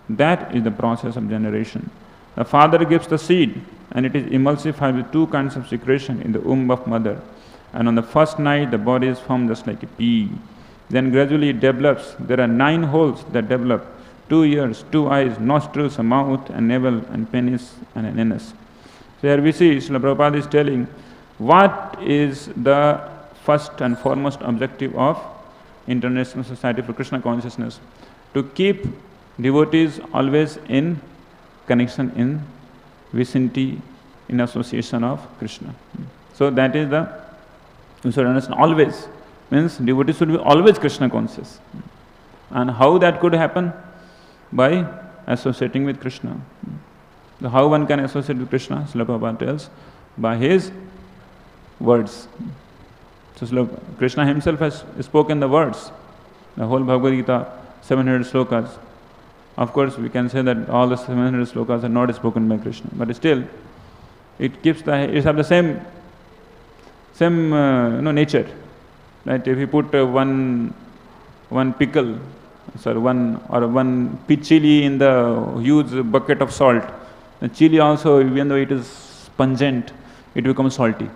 That is the process of generation. The father gives the seed, and it is emulsified with 2 kinds of secretion in the womb of mother. And on the first night, the body is formed just like a pea. Then gradually it develops. There are 9 holes that develop: 2 ears, 2 eyes, nostrils, a mouth, a navel, and penis, and an anus. So here we see Srila Prabhupada is telling what is the first and foremost objective of International Society for Krishna Consciousness: to keep devotees always in connection, in vicinity, in association of Krishna. So that is the, you should understand, always means devotees should be always Krishna conscious. And how that could happen? By associating with Krishna. So how one can associate with Krishna? Srila Prabhupada tells, by his words. So Krishna himself has spoken the words. The whole Bhagavad Gita, 700 slokas. Of course, we can say that all the 700 slokas are not spoken by Krishna, but still, it keeps it have the same nature. Right? If you put one pickle, one chili in the huge bucket of salt, the chili also, even though it is pungent, it becomes salty.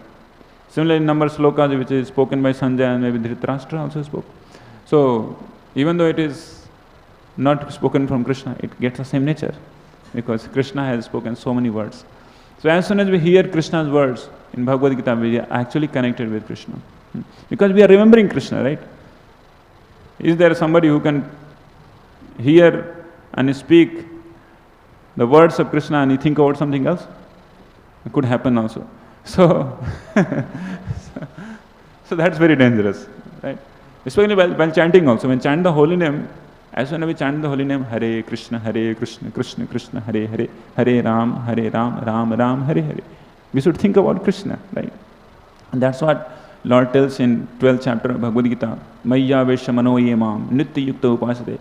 Similarly, number of slokas which is spoken by Sanjay and maybe Dhritarashtra also spoke. So, even though it is not spoken from Krishna, it gets the same nature, because Krishna has spoken so many words. So as soon as we hear Krishna's words in Bhagavad Gita, we are actually connected with Krishna. Because we are remembering Krishna, right? Is there somebody who can hear and speak the words of Krishna and he think about something else? It could happen also. So, so that's very dangerous, right? Especially while chanting also. When chant the holy name, as soon as we chant the holy name, Hare Krishna, Krishna Krishna, Hare Hare, Hare Ram, Ram Ram, Hare Hare. We should think about Krishna, right? And that's what Lord tells in 12th chapter of Bhagavad Gita, Maya Vesha Mano Yemam, Nitya Yukta Upasate.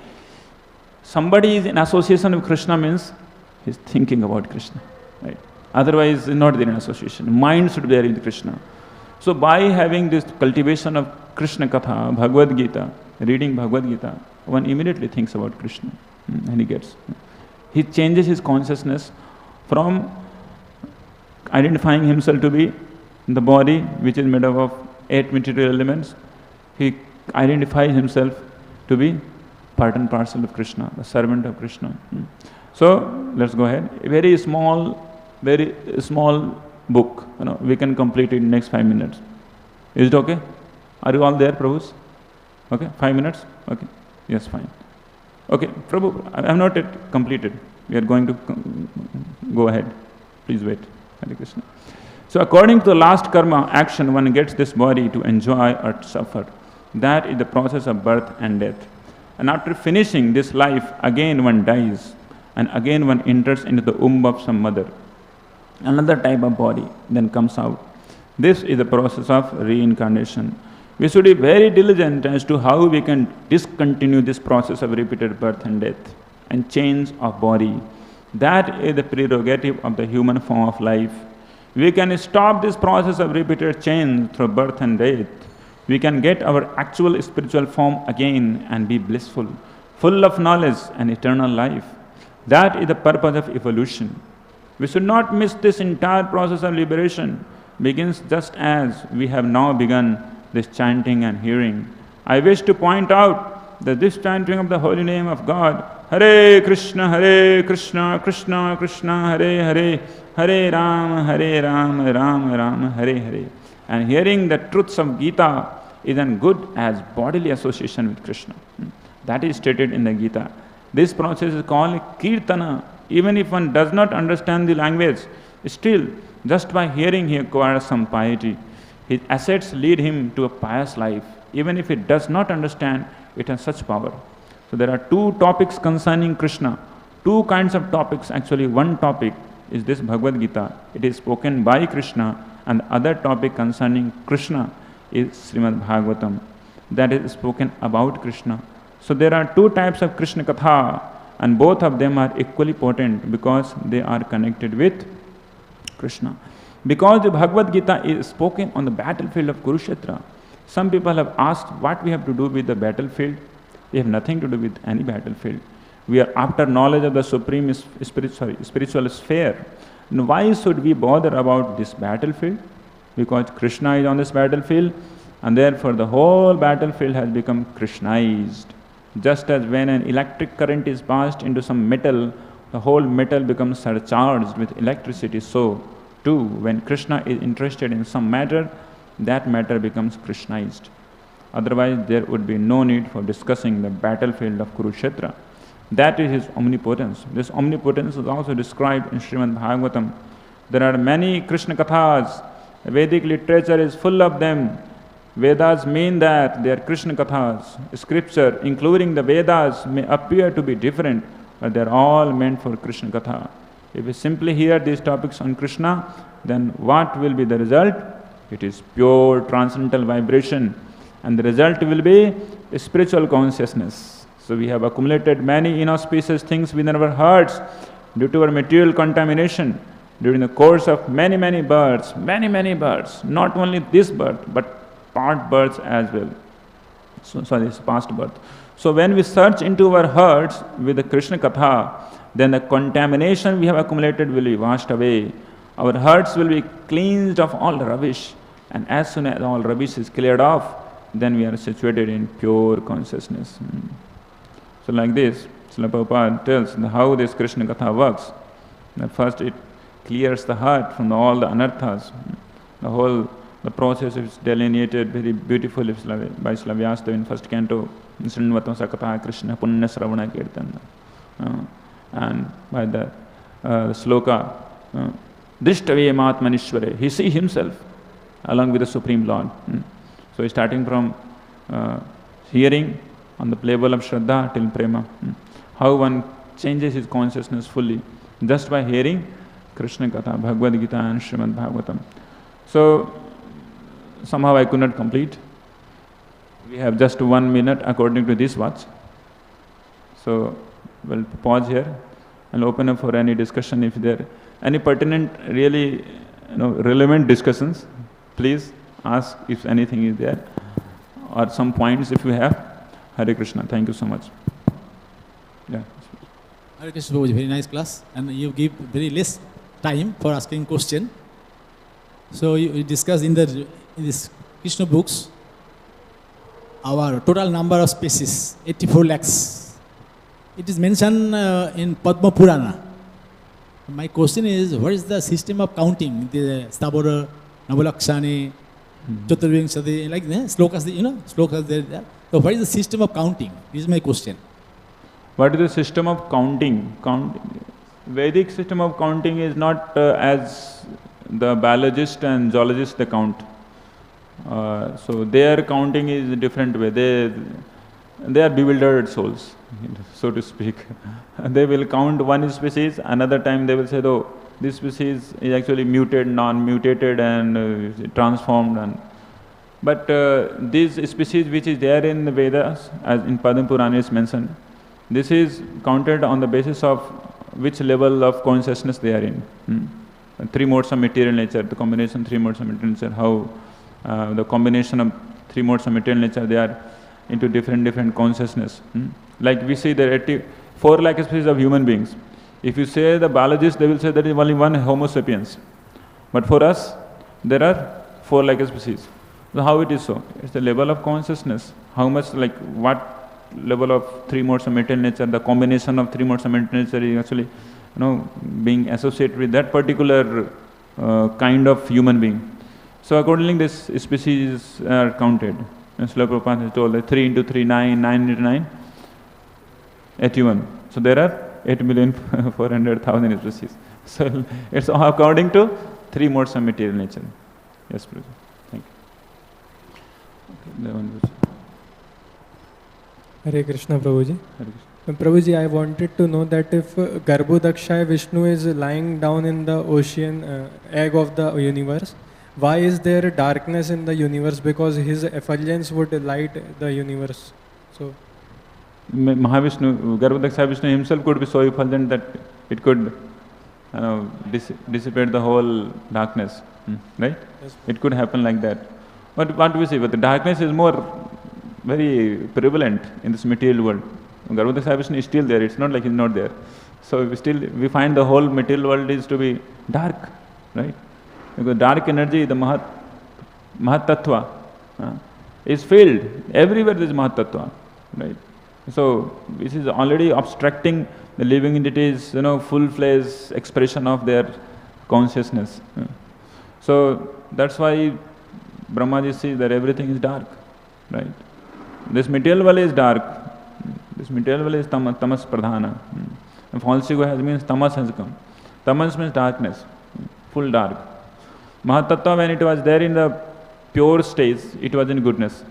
Somebody is in association with Krishna means he's thinking about Krishna, right? Otherwise, not there in association. Mind should be there with Krishna. So by having this cultivation of Krishna Katha, Bhagavad Gita, reading Bhagavad Gita, one immediately thinks about Krishna, and he changes his consciousness from identifying himself to be the body which is made up of 8 material elements. He identifies himself to be part and parcel of Krishna, the servant of Krishna. So let's go ahead. A very small book. We can complete it in next 5 minutes. Is it okay? Are you all there, Prabhus? Okay, 5 minutes? Okay, yes, fine. Okay, Prabhu, I have not yet completed. We are going to go ahead. Please wait. Hare Krishna. So according to the last karma action, one gets this body to enjoy or to suffer. That is the process of birth and death. And after finishing this life, again one dies. And again one enters into the womb of some mother. Another type of body then comes out. This is the process of reincarnation. We should be very diligent as to how we can discontinue this process of repeated birth and death and change of body. That is the prerogative of the human form of life. We can stop this process of repeated change through birth and death. We can get our actual spiritual form again and be blissful, full of knowledge and eternal life. That is the purpose of evolution. We should not miss this entire process of liberation. Begins just as we have now begun this chanting and hearing. I wish to point out that this chanting of the holy name of God, Hare Krishna, Krishna Krishna, Hare Hare, Hare Rama, Rama Rama, Hare Hare, and hearing the truths of Gita is as good as bodily association with Krishna. That is stated in the Gita. This process is called Kirtana. Even if one does not understand the language, still, just by hearing he acquires some piety. His assets lead him to a pious life. Even if he does not understand, it has such power. So there are two topics concerning Krishna. Two kinds of topics, actually one topic is this Bhagavad Gita. It is spoken by Krishna, and the other topic concerning Krishna is Srimad Bhagavatam. That is spoken about Krishna. So there are two types of Krishna Katha, and both of them are equally potent because they are connected with Krishna. Because the Bhagavad Gita is spoken on the battlefield of Kurukshetra, some people have asked what we have to do with the battlefield. We have nothing to do with any battlefield. We are after knowledge of the supreme spiritual sphere. And why should we bother about this battlefield? Because Krishna is on this battlefield, and therefore the whole battlefield has become Krishnaized. Just as when an electric current is passed into some metal, the whole metal becomes surcharged with electricity. So too, when Krishna is interested in some matter, that matter becomes Krishnaized. Otherwise, there would be no need for discussing the battlefield of Kurukshetra. That is his omnipotence. This omnipotence is also described in Srimad Bhagavatam. There are many Krishna Kathas. Vedic literature is full of them. Vedas mean that they are Krishna Kathas. Scripture, including the Vedas, may appear to be different, but they are all meant for Krishna Katha. If we simply hear these topics on Krishna, then what will be the result? It is pure transcendental vibration, and the result will be spiritual consciousness. So we have accumulated many inauspicious things within our hearts due to our material contamination during the course of many births, not only this birth, but past births as well. This past birth. So when we search into our hearts with the Krishna Katha, then the contamination we have accumulated will be washed away. Our hearts will be cleansed of all rubbish. And as soon as all rubbish is cleared off, then we are situated in pure consciousness. So like this, Srila Prabhupada tells how this Krishna Katha works. First it clears the heart from all the anarthas. The process is delineated very beautifully by Srila Vyasdev in first canto. Srinvatam Sakata Krishna Punya Sravana Kirtana. And by the sloka, Drishtave Matmanishware, he sees himself along with the Supreme Lord. So starting from hearing on the level of Shraddha till Prema, how one changes his consciousness fully just by hearing Krishna Katha, Bhagavad Gita and Srimad Bhagavatam. So somehow I could not complete. We have just 1 minute according to this watch. So we'll pause here and open up for any discussion. If there are any pertinent, really relevant discussions, please ask if anything is there, or some points if you have. Hare Krishna. Thank you so much. Yeah. Hare Krishna, was a very nice class, and you give very less time for asking question. So you discuss in this Krishna books our total number of species, 84 lakhs. it is mentioned in Padma Purana. My question is, what is the system of counting? The Stabara, Navalakshani, Chaturvinshati, like slokas, slokas there. So what is the system of counting? This is my question. What is the system of counting? Vedic system of counting is not as the biologist and zoologist they count. So their counting is a different way. They are bewildered souls, so to speak. They will count one species, another time they will say, oh, this species is actually muted, non-mutated and transformed. But this species which is there in the Vedas, as in Padma Purana is mentioned, this is counted on the basis of which level of consciousness they are in. Three modes of material nature, the combination three modes of material nature, how the combination of three modes of material nature, they are into different consciousness. Like we see there are 4 lakh species of human beings. If you say the biologists, they will say there is only one Homo sapiens. But for us, there are 4 lakh species. So how it is so? It's the level of consciousness. How much, like what level of three modes of material nature, the combination of three modes of material nature is actually, being associated with that particular kind of human being. So accordingly, this species are counted. And Srila Prabhupada has told that 3 into 3, 9, 9 into 9, 81. So there are 8,400,000 species. So it's all according to three modes of material nature. Yes, Prabhuji. Thank you. Okay, Hare Krishna, Prabhuji. Hare Krishna. Prabhuji, I wanted to know that if Garbhodakshaya Vishnu is lying down in the ocean, egg of the universe, why is there darkness in the universe? Because his effulgence would light the universe. So, Mahavishnu, Garbhodakshaya Vishnu himself could be so effulgent that it could dissipate the whole darkness, right? Yes. It could happen like that. But what do we see? But the darkness is very prevalent in this material world. Garbhodakshaya Vishnu is still there. It's not like he's not there. So we find the whole material world is to be dark, right? Because dark energy, the Mahat Tattva, is filled. Everywhere there is Mahat Tattva, right? So this is already obstructing the living entities, full-fledged expression of their consciousness. So that's why Brahmaji sees that everything is dark, right? This material world is dark. This material world is tamas pradhana. And false ego means tamas has come. Tamas means darkness, full dark. Mahatattva, when it was there in the pure stage, it was in goodness.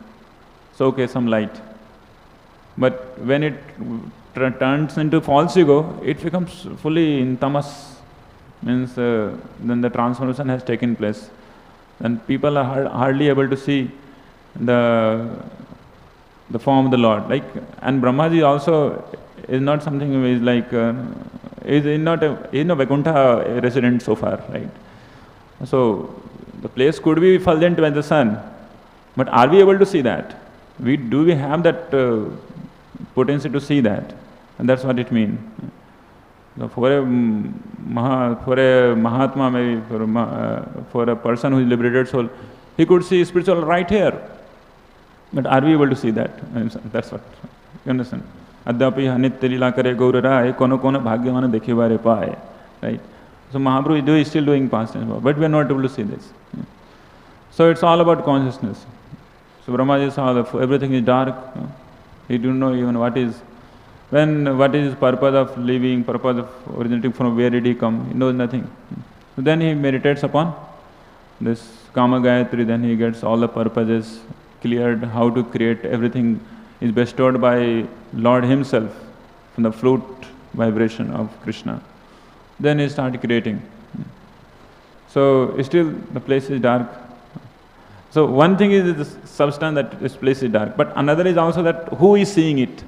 So okay, some light. But when it turns into false ego, it becomes fully in tamas. Means then the transformation has taken place. Then people are hardly able to see the form of the Lord. And Brahmaji also is not something who is like, is not Vaikuntha resident so far, right? So the place could be effulgent by the sun, but are we able to see that? Do we have that potency to see that? And that's what it means. So for a Mahatma, maybe for a person who is liberated soul, he could see spiritual right here. But are we able to see that? That's what. You understand? Adyapi hanitya lila kare gaura rai, kono bhagyavana dekhivare paye. Right? So Mahaprabhu is still doing past tense, but we are not able to see this. So it's all about consciousness. So Brahmaji saw that everything is dark. He didn't know even what is his purpose of living, purpose of originating from where did he come. He knows nothing. So then he meditates upon this Kama Gayatri, then he gets all the purposes cleared, how to create everything is bestowed by Lord himself from the flute vibration of Krishna. Then he started creating. So still the place is dark. So one thing is the substance that this place is dark, but another is also that who is seeing it.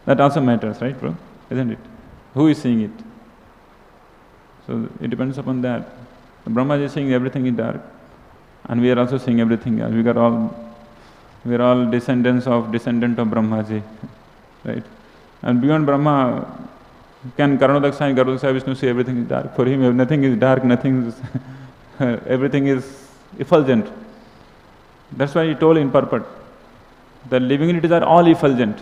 That also matters, right, bro? Isn't it? Who is seeing it? So it depends upon that. Brahma is seeing everything is dark, and we are also seeing everything. We are all descendant of Brahmaji, right? And beyond Brahma, can Karanodakshaya and Garbhodakshaya Vishnu see everything is dark? For him, nothing is dark, nothing is everything is effulgent. That's why he told in purport, the living entities are all effulgent.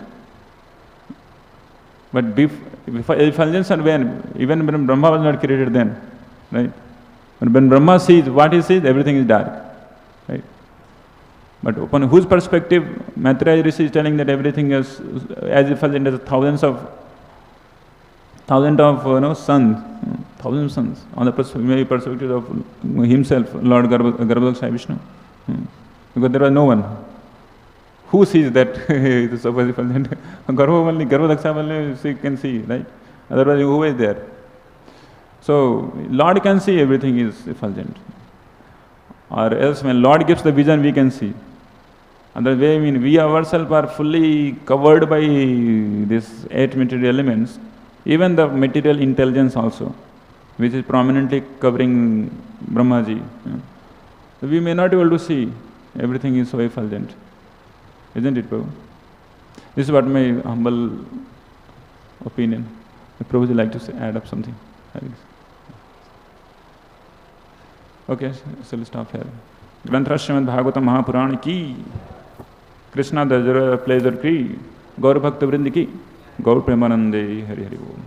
But effulgence and when, even when Brahma was not created then, right? When Brahma sees what he sees, everything is dark, right? But upon whose perspective, Maitreya Rishi is telling that everything is as effulgent as thousands of suns, thousand suns, on the perspective of himself, Lord Garbhodaksha Vishnu. Because there was no one who sees that it is so effulgent. Garbhodaksha only can see, right? Otherwise, who is there? So, Lord can see everything is effulgent. Or else, when Lord gives the vision, we can see. Other way, I mean, we ourselves are fully covered by these 8 material elements, even the material intelligence also, which is prominently covering Brahmaji. So we may not be able to see. Everything is so effulgent. Isn't it, Prabhu? This is what my humble opinion. Prabhu, would you like to add up something? Okay, so let's stop here. Granthra Srimad Bhagavatam Mahapurana ki, Krishna the pleasure ki, Gaur Bhakta Vrind ki, Gaur Premanande Hari Hari Om.